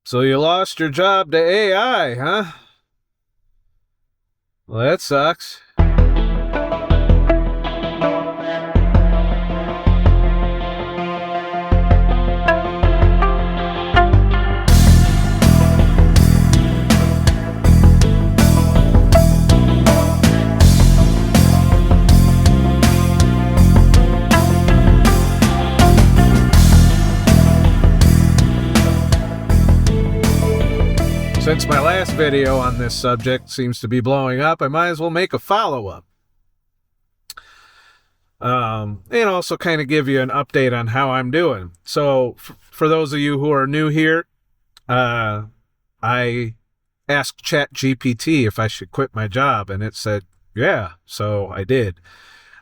So you lost your job to AI, huh? Well, that sucks. Since my last video on this subject seems to be blowing up, I might as well make a follow-up. And also kind of give you an update on how I'm doing. So for those of you who are new here, I asked ChatGPT if I should quit my job, and it said, yeah, so I did.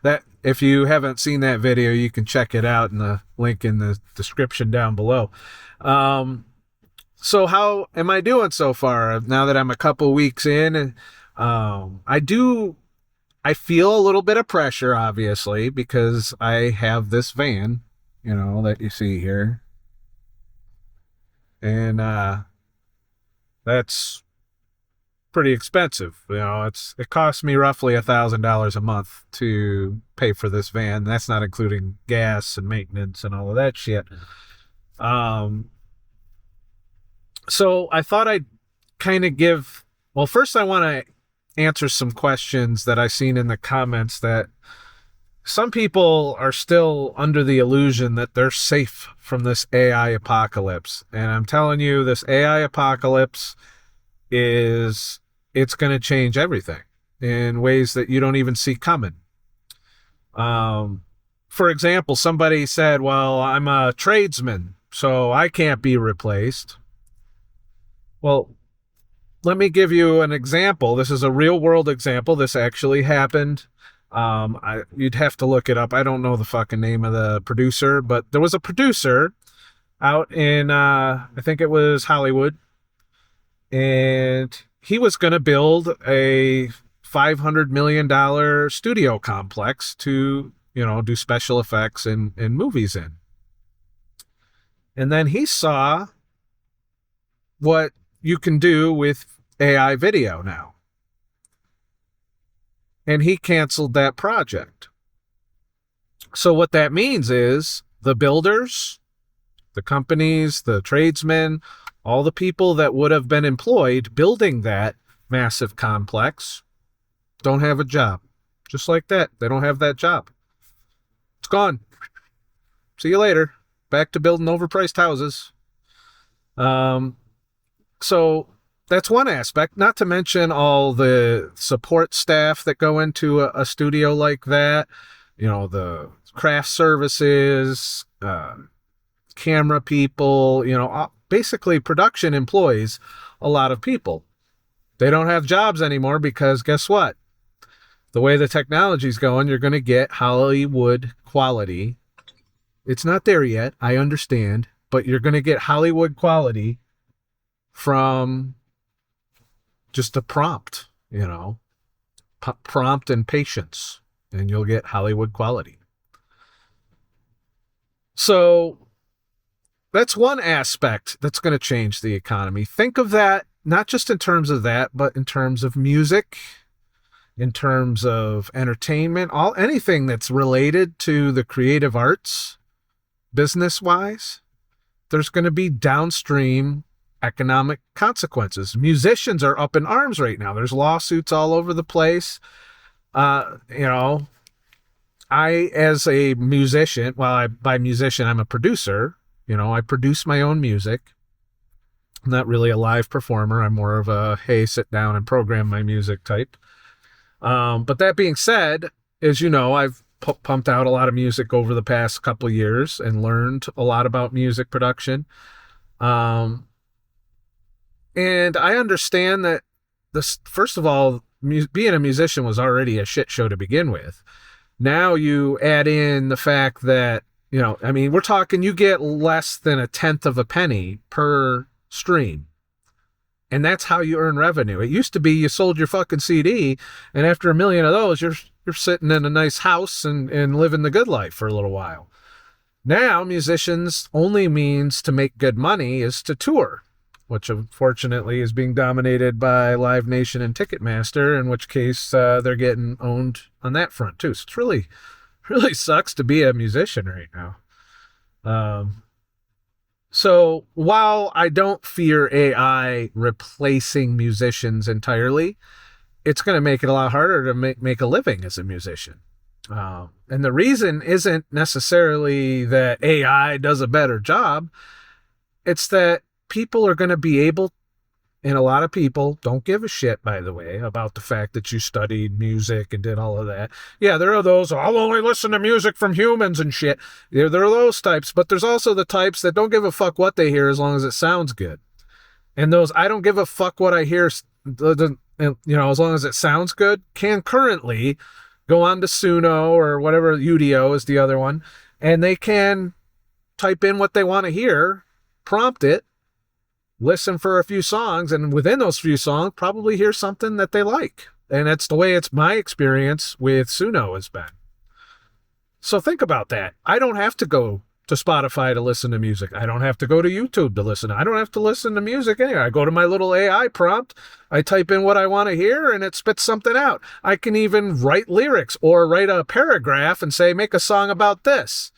That if you haven't seen that video, you can check it out in the link in the description down below. So how am I doing so far now that I'm a couple weeks in? I feel a little bit of pressure, obviously, because I have this van, that you see here. And that's pretty expensive. It costs me roughly $1,000 a month to pay for this van. That's not including gas and maintenance and all of that shit. So I thought I'd kind of first I want to answer some questions that I've seen in the comments that some people are still under the illusion that they're safe from this AI apocalypse. And I'm telling you, this AI apocalypse it's going to change everything in ways that you don't even see coming. For example, somebody said, well, I'm a tradesman, so I can't be replaced. Well, let me give you an example. This is a real world example. This actually happened. You'd have to look it up. I don't know the fucking name of the producer, but there was a producer out in, I think it was Hollywood, and he was going to build a $500 million studio complex to, do special effects and movies in. And then he saw what you can do with AI video now. And he canceled that project. So what that means is the builders, the companies, the tradesmen, all the people that would have been employed building that massive complex don't have a job. Just like that. They don't have that job. It's gone. See you later. Back to building overpriced houses. So that's one aspect, not to mention all the support staff that go into a studio like that, the craft services, camera people, basically production employees, a lot of people. They don't have jobs anymore because guess what? The way the technology's going, you're going to get Hollywood quality. It's not there yet, I understand, but you're going to get Hollywood quality from just a prompt, prompt and patience, and you'll get Hollywood quality. So that's one aspect that's going to change the economy. Think of that, not just in terms of that, but in terms of music, in terms of entertainment, anything that's related to the creative arts, business-wise. There's going to be downstream economic consequences. Musicians are up in arms right now. There's lawsuits all over the place. I, as a musician, by musician, I'm a producer. I produce my own music. I'm not really a live performer. I'm more of a, hey, sit down and program my music type. But that being said, as you know, I've pumped out a lot of music over the past couple of years and learned a lot about music production. And I understand that first of all, being a musician was already a shit show to begin with. Now you add in the fact that, we're talking you get less than a tenth of a penny per stream. And that's how you earn revenue. It used to be you sold your fucking CD, and after 1 million of those, you're sitting in a nice house and living the good life for a little while. Now, musicians' only means to make good money is to tour. which unfortunately is being dominated by Live Nation and Ticketmaster, in which case they're getting owned on that front too. So it's really sucks to be a musician right now. So while I don't fear AI replacing musicians entirely, it's going to make it a lot harder to make a living as a musician. And the reason isn't necessarily that AI does a better job. It's that people are going to be able, and a lot of people don't give a shit, by the way, about the fact that you studied music and did all of that. Yeah, there are those, I'll only listen to music from humans and shit. There are those types, but there's also the types that don't give a fuck what they hear as long as it sounds good. And those, I don't give a fuck what I hear, as long as it sounds good, can currently go on to Suno or whatever, Udio is the other one, and they can type in what they want to hear, prompt it, listen for a few songs, and within those few songs, probably hear something that they like. And that's the way it's my experience with Suno has been. So think about that. I don't have to go to Spotify to listen to music. I don't have to go to YouTube to listen. I don't have to listen to music anywhere. I go to my little AI prompt, I type in what I want to hear, and it spits something out. I can even write lyrics or write a paragraph and say, make a song about this.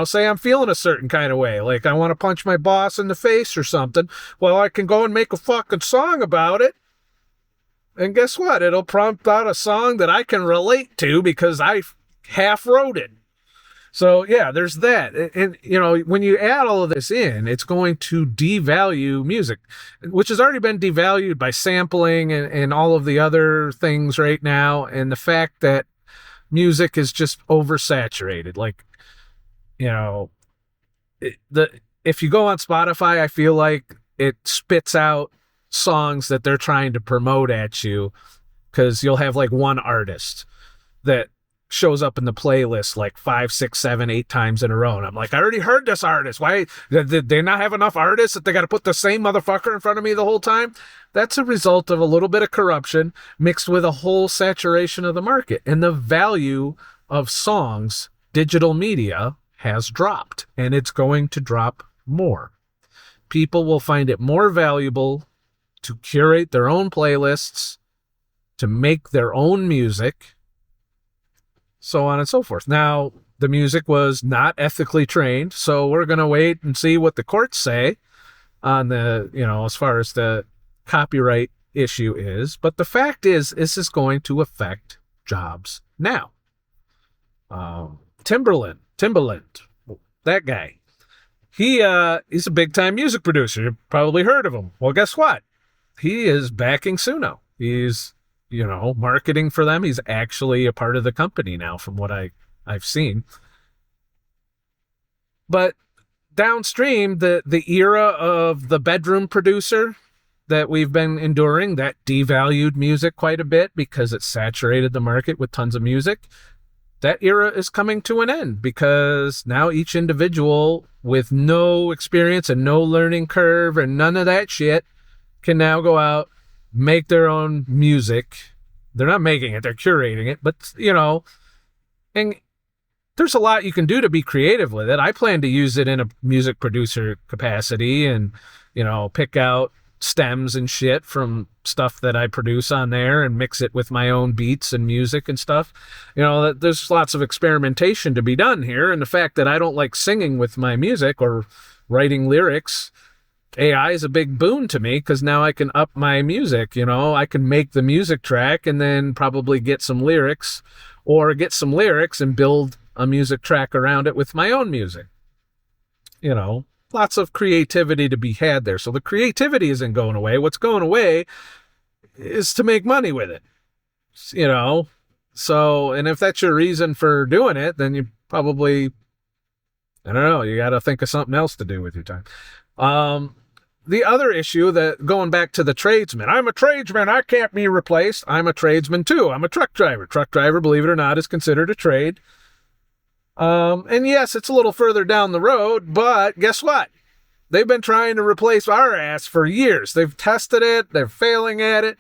Say I'm feeling a certain kind of way, like I want to punch my boss in the face or something. Well, I can go and make a fucking song about it. And guess what? It'll prompt out a song that I can relate to because I half wrote it. So yeah, there's that. And, when you add all of this in, it's going to devalue music, which has already been devalued by sampling and all of the other things right now. And the fact that music is just oversaturated. Like, if you go on Spotify, I feel like it spits out songs that they're trying to promote at you, because you'll have like one artist that shows up in the playlist like 5, 6, 7, 8 times in a row. And I'm like, I already heard this artist. Why did they not have enough artists that they got to put the same motherfucker in front of me the whole time? That's a result of a little bit of corruption mixed with a whole saturation of the market. And the value of songs, digital media, has dropped, and it's going to drop more. People will find it more valuable to curate their own playlists, to make their own music, so on and so forth. Now, the music was not ethically trained, so we're going to wait and see what the courts say on the, as far as the copyright issue is. But the fact is, this is going to affect jobs now. Timbaland, that guy. He's a big-time music producer. You've probably heard of him. Well, guess what? He is backing Suno. He's, marketing for them. He's actually a part of the company now, from what I've seen. But downstream, the era of the bedroom producer that we've been enduring, that devalued music quite a bit because it saturated the market with tons of music. That era is coming to an end, because now each individual with no experience and no learning curve and none of that shit can now go out, make their own music. They're not making it, they're curating it, but, and there's a lot you can do to be creative with it. I plan to use it in a music producer capacity and, pick out stems and shit from stuff that I produce on there and mix it with my own beats and music and stuff. There's lots of experimentation to be done here. And the fact that I don't like singing with my music or writing lyrics, AI is a big boon to me, because now I can up my music. I can make the music track and then probably get some lyrics, or get some lyrics and build a music track around it with my own music. Lots of creativity to be had there. So the creativity isn't going away. What's going away is to make money with it, So, and if that's your reason for doing it, then you probably, I don't know, you got to think of something else to do with your time. The other issue, that going back to the tradesman, I'm a tradesman, I can't be replaced. I'm a tradesman too. I'm a truck driver. Truck driver, believe it or not, is considered a trade. And yes, it's a little further down the road, but guess what? They've been trying to replace our ass for years. They've tested it. They're failing at it.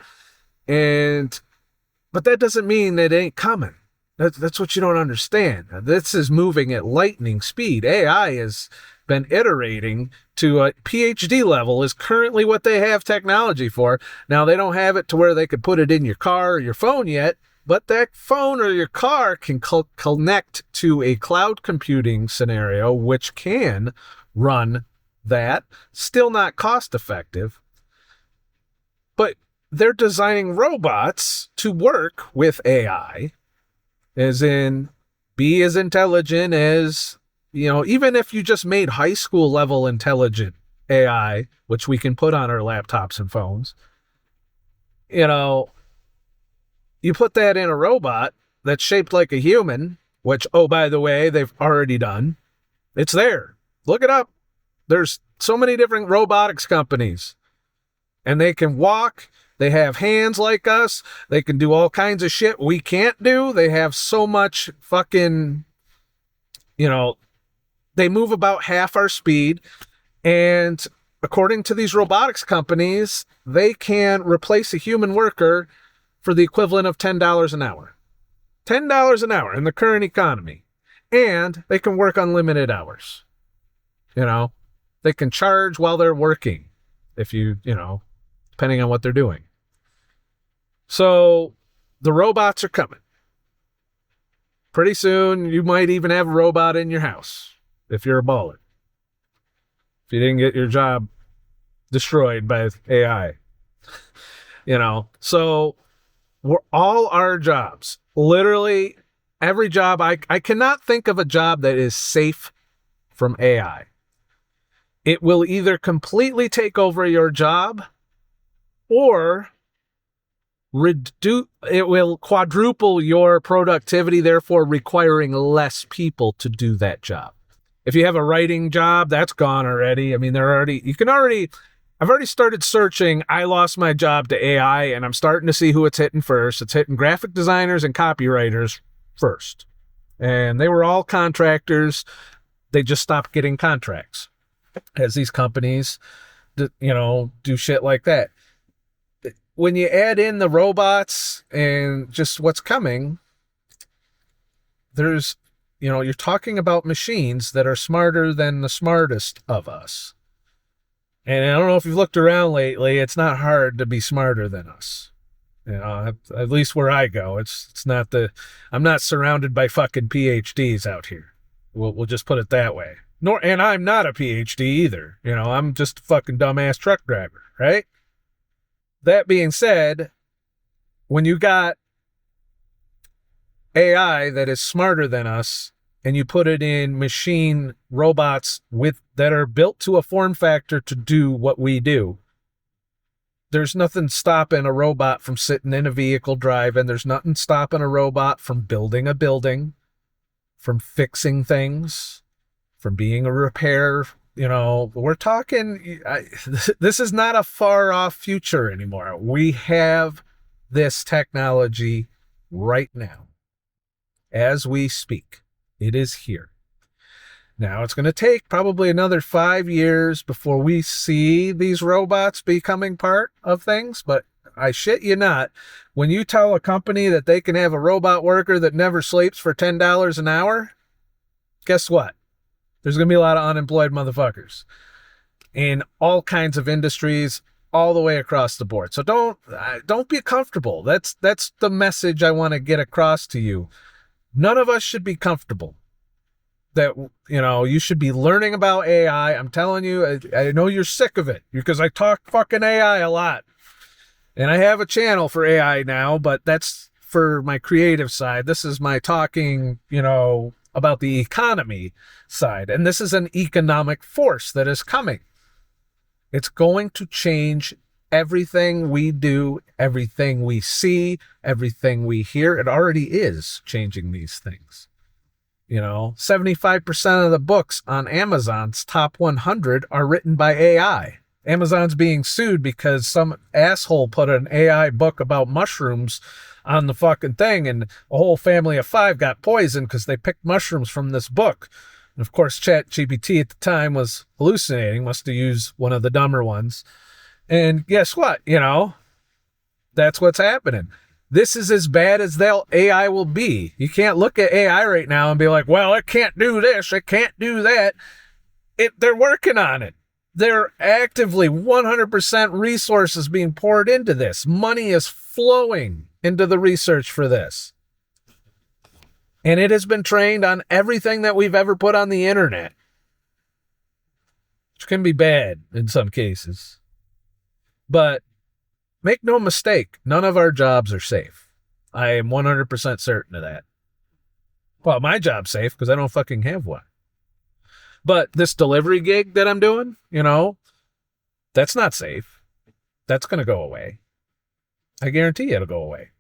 But that doesn't mean that it ain't coming. That's what you don't understand. This is moving at lightning speed. AI is been iterating to a PhD level is currently what they have technology for. Now, they don't have it to where they could put it in your car or your phone yet, but that phone or your car can connect to a cloud computing scenario, which can run that. Still not cost effective, but they're designing robots to work with AI, as in be as intelligent as, even if you just made high school level intelligent AI, which we can put on our laptops and phones, you put that in a robot that's shaped like a human, which, oh, by the way, they've already done. It's there. Look it up. There's so many different robotics companies, and they can walk. They have hands like us. They can do all kinds of shit we can't do. They have so much fucking, they move about half our speed. And according to these robotics companies, they can replace a human worker for the equivalent of $10 an hour. $10 an hour in the current economy. And they can work unlimited hours. They can charge while they're working, if depending on what they're doing. So the robots are coming. Pretty soon, you might even have a robot in your house if you're a baller. If you didn't get your job destroyed by AI. So we're all our jobs. Literally every job. I cannot think of a job that is safe from AI. It will either completely take over your job, or it will quadruple your productivity, therefore requiring less people to do that job. If you have a writing job, that's gone already. I mean, I've already started searching. I lost my job to AI, and I'm starting to see who it's hitting first. It's hitting graphic designers and copywriters first. And they were all contractors. They just stopped getting contracts as these companies, do shit like that. When you add in the robots and just what's coming, there's, you're talking about machines that are smarter than the smartest of us. And I don't know if you've looked around lately, it's not hard to be smarter than us. At least where I go, it's not I'm not surrounded by fucking PhDs out here. We'll just put it that way. And I'm not a PhD either. I'm just a fucking dumbass truck driver, right? That being said, when you got AI that is smarter than us, and you put it in machine robots that are built to a form factor to do what we do, there's nothing stopping a robot from sitting in a vehicle driving. There's nothing stopping a robot from building a building, from fixing things, from being a repair. We're talking, this is not a far off future anymore. We have this technology right now as we speak. It is here. Now, it's going to take probably another 5 years before we see these robots becoming part of things, but I shit you not, when you tell a company that they can have a robot worker that never sleeps for $10 an hour, guess what? There's going to be a lot of unemployed motherfuckers in all kinds of industries all the way across the board. So don't be comfortable. That's the message I want to get across to you. None of us should be comfortable. That, you should be learning about AI. I'm telling you, I know you're sick of it because I talk fucking AI a lot. And I have a channel for AI now, but that's for my creative side. This is my talking, about the economy side. And this is an economic force that is coming. It's going to change everything we do, everything we see, everything we hear. It already is changing these things. 75% of the books on Amazon's top 100 are written by AI. Amazon's being sued because some asshole put an AI book about mushrooms on the fucking thing, and a whole family of 5 got poisoned because they picked mushrooms from this book. And of course, ChatGPT at the time was hallucinating, must have used one of the dumber ones. And guess what? That's what's happening. This is as bad as AI will be. You can't look at AI right now and be like, well, it can't do this, it can't do that. They're working on it. They're actively 100% resources being poured into this. Money is flowing into the research for this. And it has been trained on everything that we've ever put on the internet, which can be bad in some cases. But make no mistake, none of our jobs are safe. I am 100% certain of that. Well, my job's safe because I don't fucking have one. But this delivery gig that I'm doing, that's not safe. That's going to go away. I guarantee it'll go away.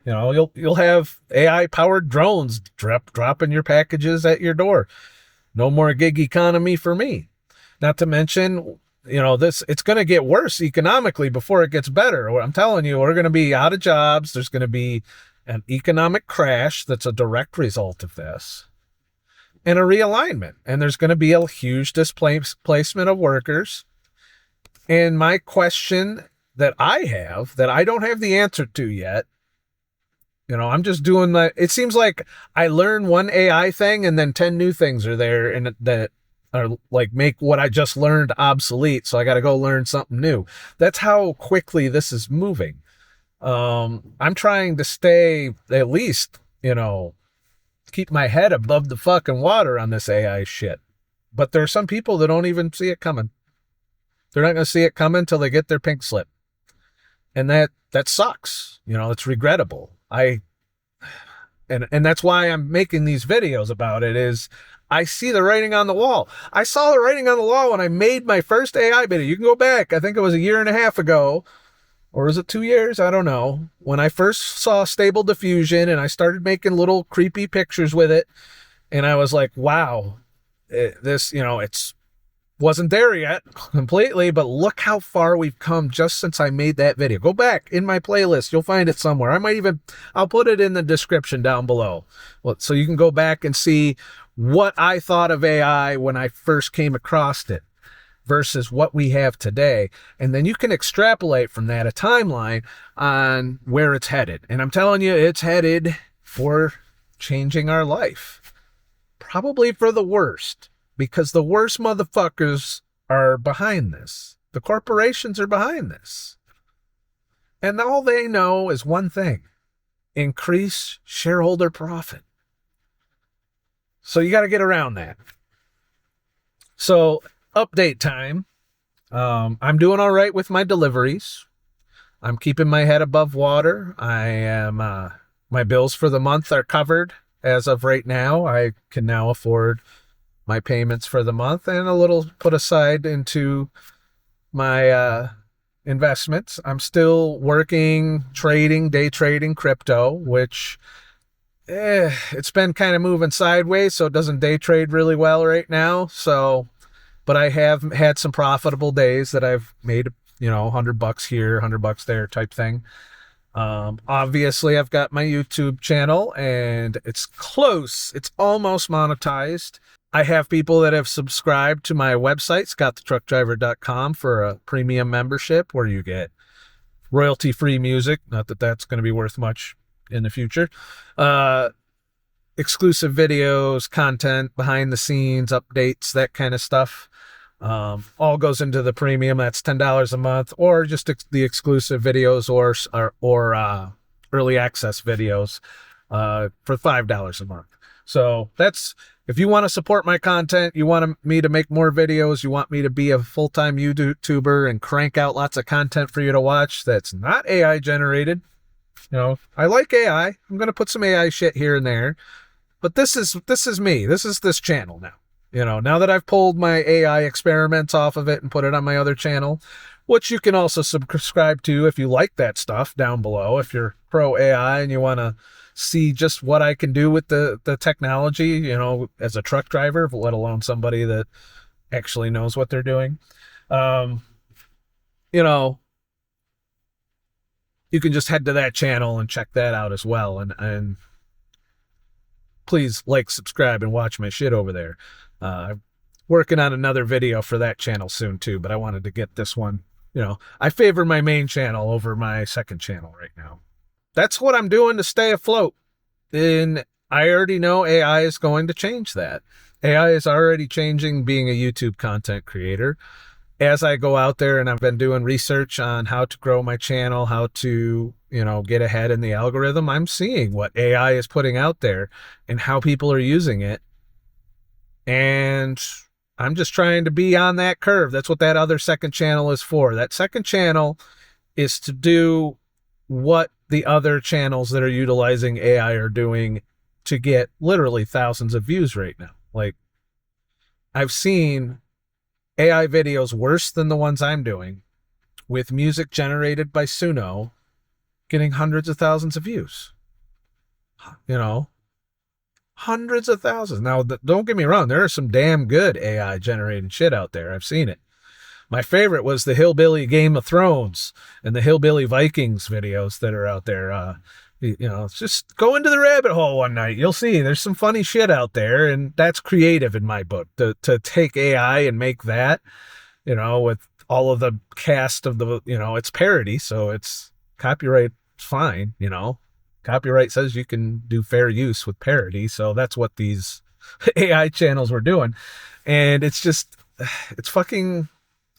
You'll have AI-powered drones dropping your packages at your door. No more gig economy for me. Not to mention, it's going to get worse economically before it gets better. I'm telling you, we're going to be out of jobs. There's going to be an economic crash that's a direct result of this, and a realignment. And there's going to be a huge displacement of workers. And my question that I have, that I don't have the answer to yet, I'm just doing it seems like I learn one AI thing and then 10 new things are there and that are like make what I just learned obsolete. So I got to go learn something new. That's how quickly this is moving. I'm trying to stay at least, keep my head above the fucking water on this AI shit. But there are some people that don't even see it coming. They're not going to see it coming until they get their pink slip. And that sucks. It's regrettable. And that's why I'm making these videos about it, is I see the writing on the wall. I saw the writing on the wall when I made my first AI video. You can go back. I think it was 1.5 years ago, or was it 2 years? I don't know. When I first saw Stable Diffusion and I started making little creepy pictures with it. And I was like, wow, it's wasn't there yet completely, but look how far we've come just since I made that video. Go back in my playlist. You'll find it somewhere. I'll put it in the description down below. Well, so you can go back and see what I thought of AI when I first came across it versus what we have today. And then you can extrapolate from that a timeline on where it's headed. And I'm telling you, it's headed for changing our life. Probably for the worst. Because the worst motherfuckers are behind this. The corporations are behind this. And all they know is one thing: increase shareholder profit. So you got to get around that. So, update time. I'm doing all right with my deliveries. I'm keeping my head above water. I am, my bills for the month are covered as of right now. I can now afford my payments for the month and a little put aside into my investments. I'm still working, day trading crypto, which it's been kind of moving sideways, so it doesn't day trade really well right now. But I have had some profitable days that I've made, $100 here, $100 there type thing. Obviously I've got my YouTube channel and it's close. It's almost monetized. I have people that have subscribed to my website, ScottTheTruckDriver.com, for a premium membership where you get royalty-free music. Not that that's going to be worth much in the future. Exclusive videos, content, behind the scenes, updates, that kind of stuff. All goes into the premium. That's $10 a month, or just the exclusive videos or early access videos for $5 a month. So that's, if you want to support my content, you want me to make more videos, you want me to be a full-time YouTuber and crank out lots of content for you to watch that's not AI generated. I like AI. I'm going to put some AI shit here and there. But this is me. This is this channel now. Now that I've pulled my AI experiments off of it and put it on my other channel, which you can also subscribe to if you like that stuff down below. If you're pro AI and you want to see just what I can do with the technology, as a truck driver, let alone somebody that actually knows what they're doing. You can just head to that channel and check that out as well. And please subscribe, and watch my shit over there. I'm working on another video for that channel soon too, but I wanted to get this one. I favor my main channel over my second channel right now. That's what I'm doing to stay afloat. And I already know AI is going to change that. AI is already changing being a YouTube content creator. As I go out there and I've been doing research on how to grow my channel, how to, get ahead in the algorithm, I'm seeing what AI is putting out there and how people are using it. And I'm just trying to be on that curve. That's what that other second channel is for. That second channel is to do what the other channels that are utilizing AI are doing to get literally thousands of views right now. Like, I've seen AI videos worse than the ones I'm doing with music generated by Suno getting hundreds of thousands of views. Hundreds of thousands. Now, don't get me wrong, there are some damn good AI generated shit out there. I've seen it. My favorite was the Hillbilly Game of Thrones and the Hillbilly Vikings videos that are out there. Just go into the rabbit hole one night. You'll see there's some funny shit out there, and that's creative in my book. To take AI and make that, with all of the cast of the, it's parody, so it's copyright fine, Copyright says you can do fair use with parody, so that's what these AI channels were doing. And it's fucking,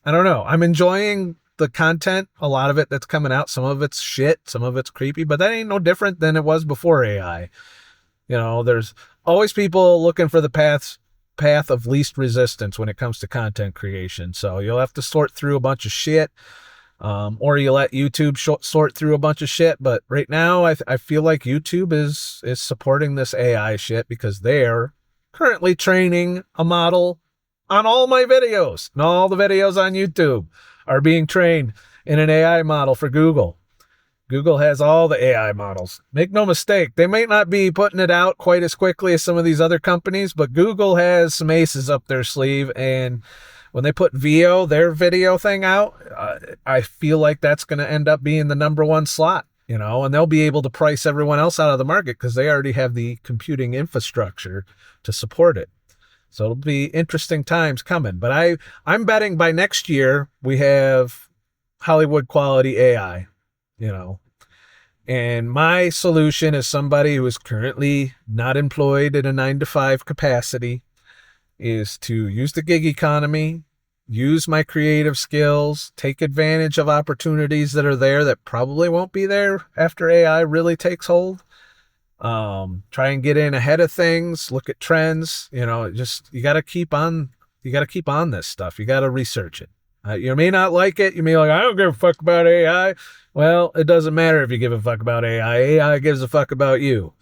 I don't know. I'm enjoying the content, a lot of it that's coming out. Some of it's shit, some of it's creepy, but that ain't no different than it was before AI. There's always people looking for the path of least resistance when it comes to content creation. So you'll have to sort through a bunch of shit, or you let YouTube sort through a bunch of shit. But right now, I feel like YouTube is supporting this AI shit because they're currently training a model on all my videos, and all the videos on YouTube are being trained in an AI model for Google. Google has all the AI models. Make no mistake, they might not be putting it out quite as quickly as some of these other companies, but Google has some aces up their sleeve. And when they put their video thing out, I feel like that's going to end up being the number one slot, and they'll be able to price everyone else out of the market because they already have the computing infrastructure to support it. So it'll be interesting times coming. But I'm betting by next year we have Hollywood quality AI, And my solution as somebody who is currently not employed in a 9-to-5 capacity is to use the gig economy, use my creative skills, take advantage of opportunities that are there that probably won't be there after AI really takes hold. Try and get in ahead of things, look at trends, you got to keep on this stuff. You got to research it. You may not like it. You may be like, I don't give a fuck about AI. Well, it doesn't matter if you give a fuck about AI. AI gives a fuck about you,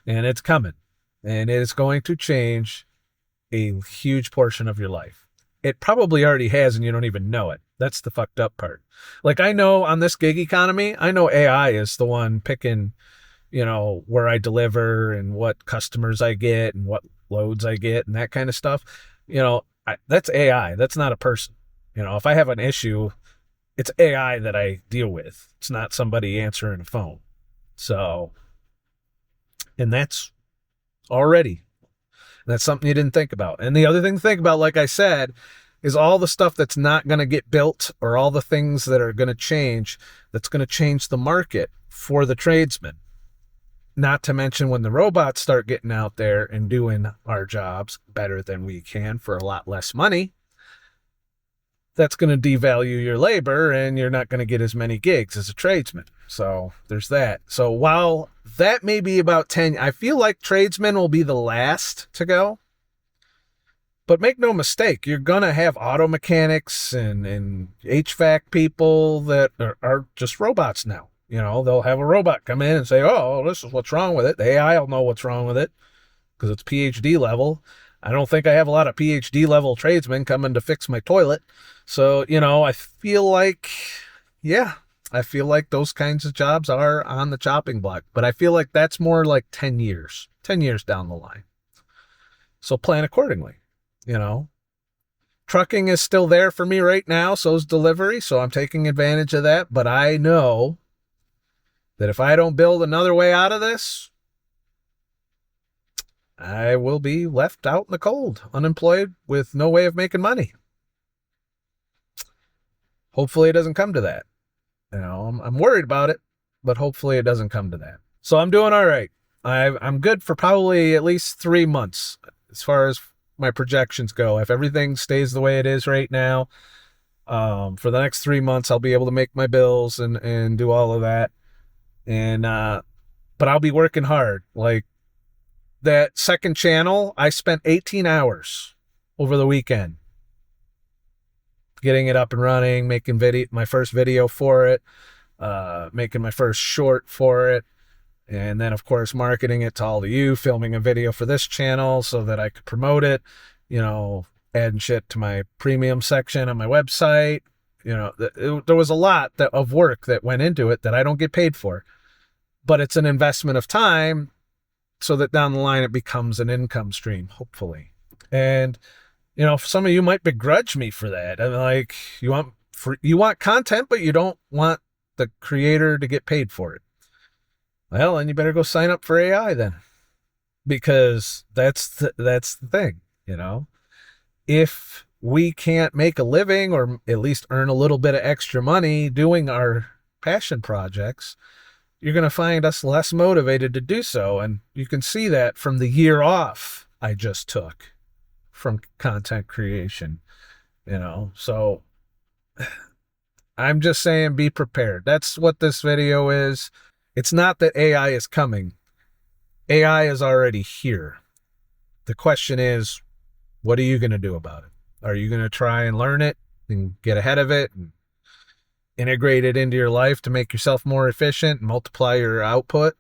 and it's coming, and it's going to change a huge portion of your life. It probably already has, and you don't even know it. That's the fucked up part. Like, I know on this gig economy, I know AI is the one picking, where I deliver and what customers I get and what loads I get and that kind of stuff. That's AI. That's not a person. If I have an issue, it's AI that I deal with. It's not somebody answering a phone. So, and that's something you didn't think about. And the other thing to think about, like I said, is all the stuff that's not going to get built, or all the things that are going to change, that's going to change the market for the tradesmen. Not to mention when the robots start getting out there and doing our jobs better than we can for a lot less money, that's going to devalue your labor, and you're not going to get as many gigs as a tradesman. So there's that. So while that may be about 10, I feel like tradesmen will be the last to go. But make no mistake, you're going to have auto mechanics and HVAC people that are just robots now. They'll have a robot come in and say, oh, this is what's wrong with it. The AI will know what's wrong with it because it's PhD level. I don't think I have a lot of PhD level tradesmen coming to fix my toilet. So, I feel like those kinds of jobs are on the chopping block. But I feel like that's more like 10 years down the line. So plan accordingly, Trucking is still there for me right now. So is delivery. So I'm taking advantage of that. But I know that if I don't build another way out of this, I will be left out in the cold, unemployed, with no way of making money. Hopefully it doesn't come to that. I'm worried about it, but hopefully it doesn't come to that. So I'm doing all right. I'm good for probably at least 3 months as far as my projections go. If everything stays the way it is right now, for the next 3 months, I'll be able to make my bills and do all of that. And, but I'll be working hard. Like that second channel, I spent 18 hours over the weekend getting it up and running, making my first video for it, making my first short for it. And then, of course, marketing it to all of you, filming a video for this channel so that I could promote it, adding shit to my premium section on my website. There was a lot of work that went into it that I don't get paid for. But it's an investment of time so that down the line it becomes an income stream, hopefully. And, some of you might begrudge me for that. And like, you want content, but you don't want the creator to get paid for it. Well, then you better go sign up for AI then, because that's the thing, If we can't make a living or at least earn a little bit of extra money doing our passion projects, you're going to find us less motivated to do so. And you can see that from the year off I just took from content creation, So I'm just saying, be prepared. That's what this video is. It's not that AI is coming. AI is already here. The question is, what are you going to do about it? Are you going to try and learn it and get ahead of it and integrate it into your life to make yourself more efficient and multiply your output?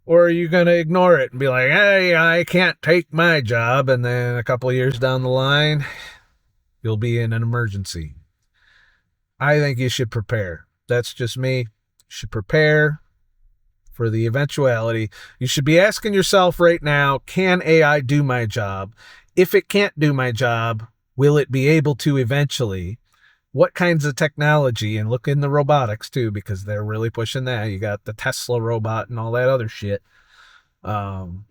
Or are you going to ignore it and be like, hey, I can't take my job, and then a couple of years down the line, you'll be in an emergency? I think you should prepare. That's just me. You should prepare for the eventuality. You should be asking yourself right now, can AI do my job? If it can't do my job, will it be able to eventually? What kinds of technology? And look in the robotics too, because they're really pushing that. You got the Tesla robot and all that other shit. And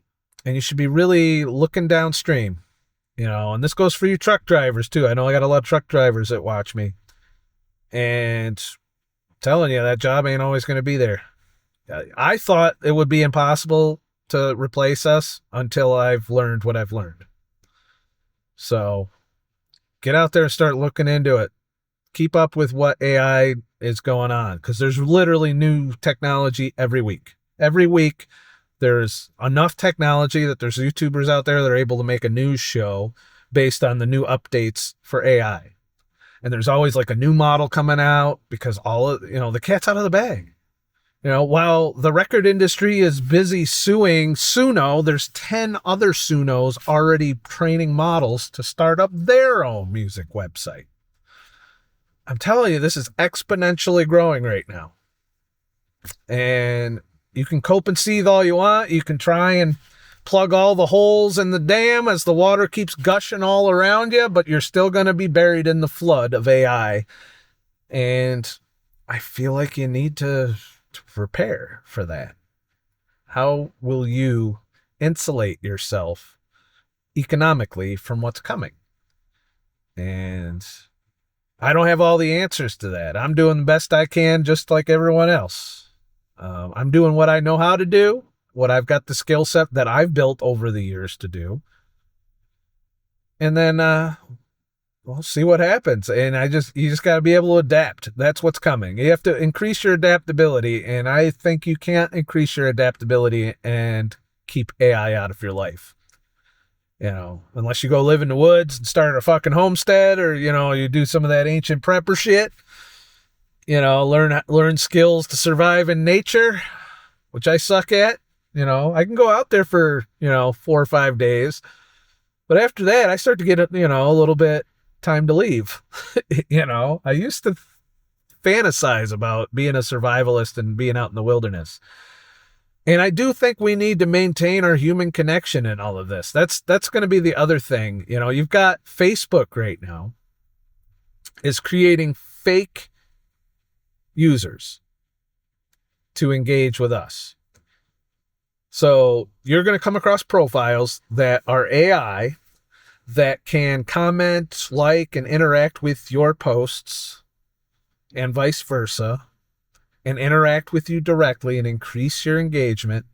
you should be really looking downstream, and this goes for you truck drivers too. I know I got a lot of truck drivers that watch me, and I'm telling you, that job ain't always going to be there. I thought it would be impossible to replace us until I've learned what I've learned. So get out there and start looking into it. Keep up with what AI is going on, because there's literally new technology every week. Every week, there's enough technology that there's YouTubers out there that are able to make a news show based on the new updates for AI. And there's always like a new model coming out because the cat's out of the bag. While the record industry is busy suing Suno, there's 10 other Sunos already training models to start up their own music website. I'm telling you, this is exponentially growing right now. And you can cope and seethe all you want. You can try and plug all the holes in the dam as the water keeps gushing all around you, but you're still going to be buried in the flood of AI. And I feel like you need to prepare for that. How will you insulate yourself economically from what's coming? And I don't have all the answers to that. I'm doing the best I can, just like everyone else. I'm doing what I know how to do, what I've got the skill set that I've built over the years to do. And then we'll see what happens. And you just got to be able to adapt. That's what's coming. You have to increase your adaptability. And I think you can't increase your adaptability and keep AI out of your life. Unless you go live in the woods and start a fucking homestead, or, you do some of that ancient prepper shit, learn skills to survive in nature, which I suck at. I can go out there for, 4 or 5 days, but after that, I start to get, a little bit time to leave. I used to fantasize about being a survivalist and being out in the wilderness. And I do think we need to maintain our human connection in all of this. That's going to be the other thing. You've got Facebook right now is creating fake users to engage with us. So you're going to come across profiles that are AI that can comment, like, and interact with your posts and vice versa, and interact with you directly and increase your engagement.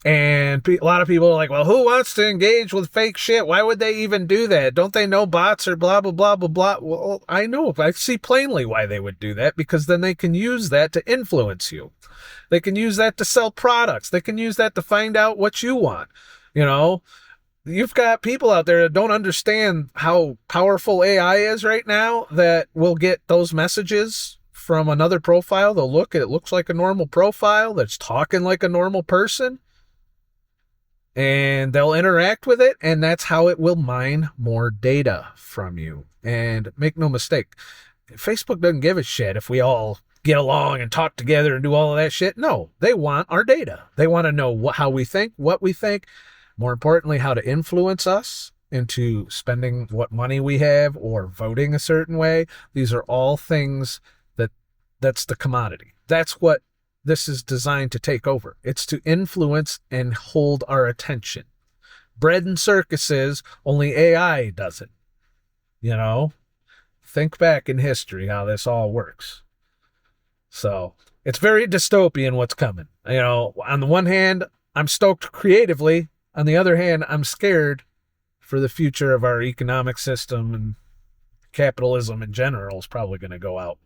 And a lot of people are like, well, who wants to engage with fake shit? Why would they even do that? Don't they know bots or blah, blah, blah, blah, blah? Well, I know. I see plainly why they would do that, because then they can use that to influence you. They can use that to sell products. They can use that to find out what you want. You know, you've got people out there that don't understand how powerful AI is right now that will get those messages from another profile. They'll look at it, looks like a normal profile that's talking like a normal person, and they'll interact with it, and that's how it will mine more data from you. And make no mistake, Facebook doesn't give a shit if we all get along and talk together and do all of that shit. No, they want our data. They want to know how we think, what we think, more importantly, how to influence us into spending what money we have or voting a certain way. These are all things that's the commodity. That's what this is designed to take over. It's to influence and hold our attention. Bread and circuses, only AI does it. You know, think back in history how this all works. So it's very dystopian what's coming. You know, on the one hand, I'm stoked creatively. On the other hand, I'm scared for the future of our economic system, and capitalism in general is probably going to go out.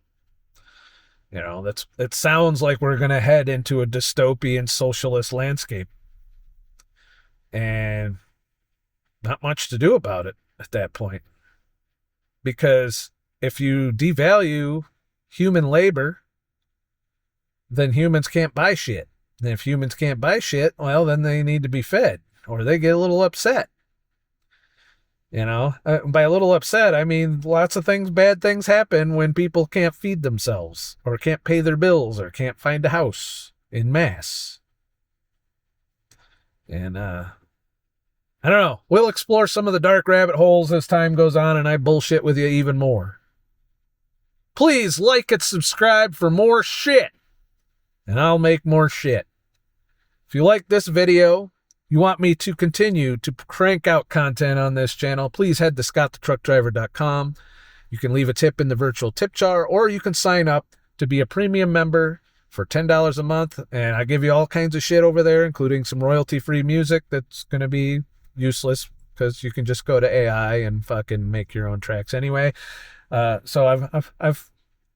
You know, it sounds like we're going to head into a dystopian socialist landscape, and not much to do about it at that point. Because if you devalue human labor, then humans can't buy shit. And if humans can't buy shit, well, then they need to be fed, or they get a little upset. You know, by a little upset, I mean lots of things, bad things happen when people can't feed themselves, or can't pay their bills, or can't find a house in mass. And I don't know. We'll explore some of the dark rabbit holes as time goes on, and I bullshit with you even more. Please like and subscribe for more shit, and I'll make more shit. If you like this video, you want me to continue to crank out content on this channel, please head to ScottTheTruckDriver.com. You can leave a tip in the virtual tip jar, or you can sign up to be a premium member for $10 a month, and I give you all kinds of shit over there, including some royalty-free music that's going to be useless because you can just go to AI and fucking make your own tracks anyway. So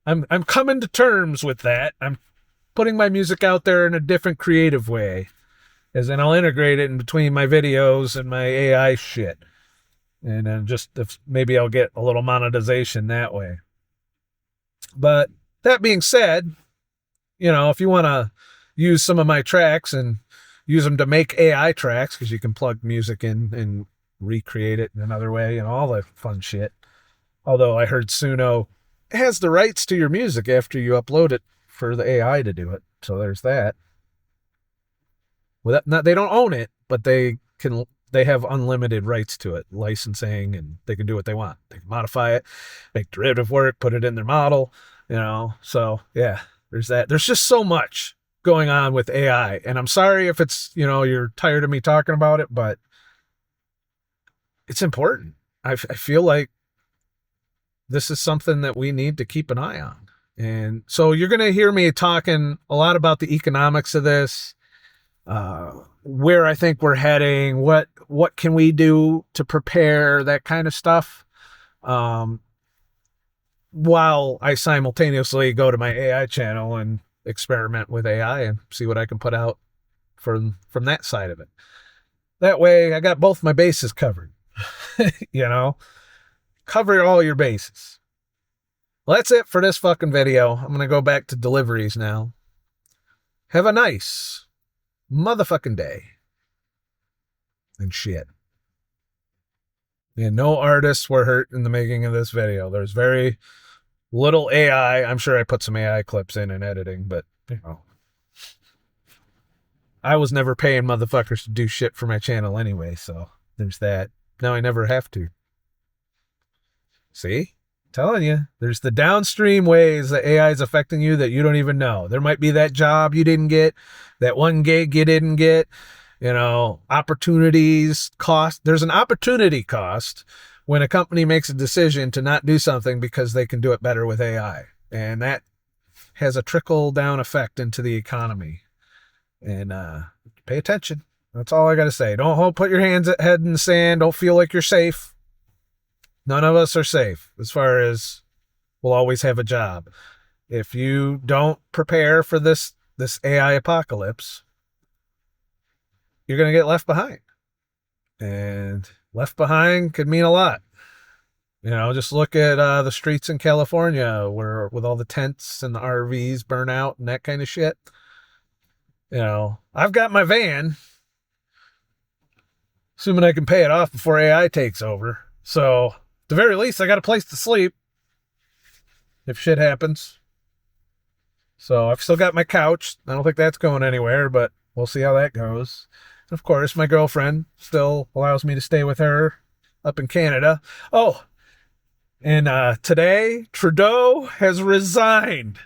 I'm coming to terms with that. I'm putting my music out there in a different creative way, as then I'll integrate it in between my videos and my AI shit. And then maybe I'll get a little monetization that way. But that being said, you know, if you want to use some of my tracks and use them to make AI tracks, because you can plug music in and recreate it in another way and all that fun shit. Although I heard Suno has the rights to your music after you upload it for the AI to do it. So there's that. Well, they don't own it, but they have unlimited rights to it, licensing, and they can do what they want. They can modify it, make derivative work, put it in their model, you know. So yeah, there's that. There's just so much going on with AI, and I'm sorry if it's, you know, you're tired of me talking about it, but it's important. I feel like this is something that we need to keep an eye on. And so you're going to hear me talking a lot about the economics of this, where I think we're heading, what can we do to prepare, that kind of stuff, while I simultaneously go to my AI channel and experiment with AI and see what I can put out from that side of it. That way I got both my bases covered. You know, cover all your bases. Well, that's it for this fucking video. I'm going to go back to deliveries now. Have a nice motherfucking day. And shit. And no artists were hurt in the making of this video. There's very little AI. I'm sure I put some AI clips in editing, but, you know, I was never paying motherfuckers to do shit for my channel anyway, so there's that. Now I never have to. See? Telling you, there's the downstream ways that AI is affecting you that you don't even know. There might be that job you didn't get, that one gig you didn't get, you know, opportunities, cost. There's an opportunity cost when a company makes a decision to not do something because they can do it better with AI. And that has a trickle down effect into the economy. And pay attention. That's all I got to say. Don't put your head in the sand. Don't feel like you're safe. None of us are safe as far as we'll always have a job. If you don't prepare for this AI apocalypse, you're going to get left behind. And left behind could mean a lot. Just look at the streets in California where with all the tents and the RVs burn out and that kind of shit. I've got my van, assuming I can pay it off before AI takes over. So, at the very least, I got a place to sleep if shit happens. So, I've still got my couch. I don't think that's going anywhere, but we'll see how that goes. And of course, my girlfriend still allows me to stay with her up in Canada. Oh, and today, Trudeau has resigned.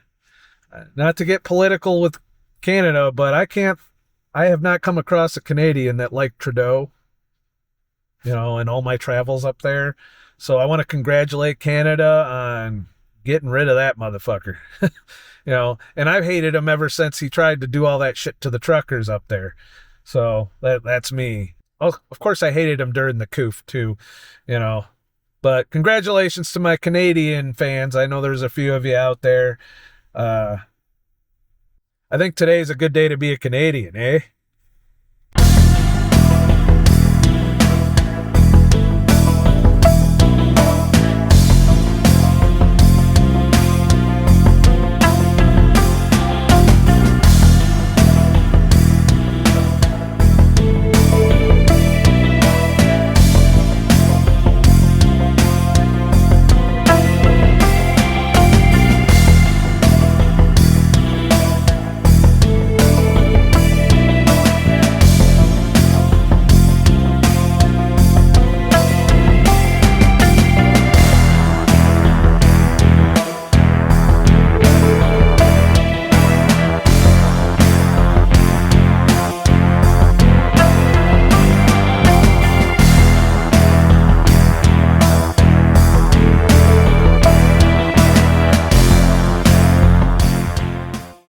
Not to get political with Canada, but I have not come across a Canadian that liked Trudeau, in all my travels up there. So I want to congratulate Canada on getting rid of that motherfucker. And I've hated him ever since he tried to do all that shit to the truckers up there. So that's me. Oh, of course I hated him during the coup too, But congratulations to my Canadian fans. I know there's a few of you out there. I think today's a good day to be a Canadian, eh?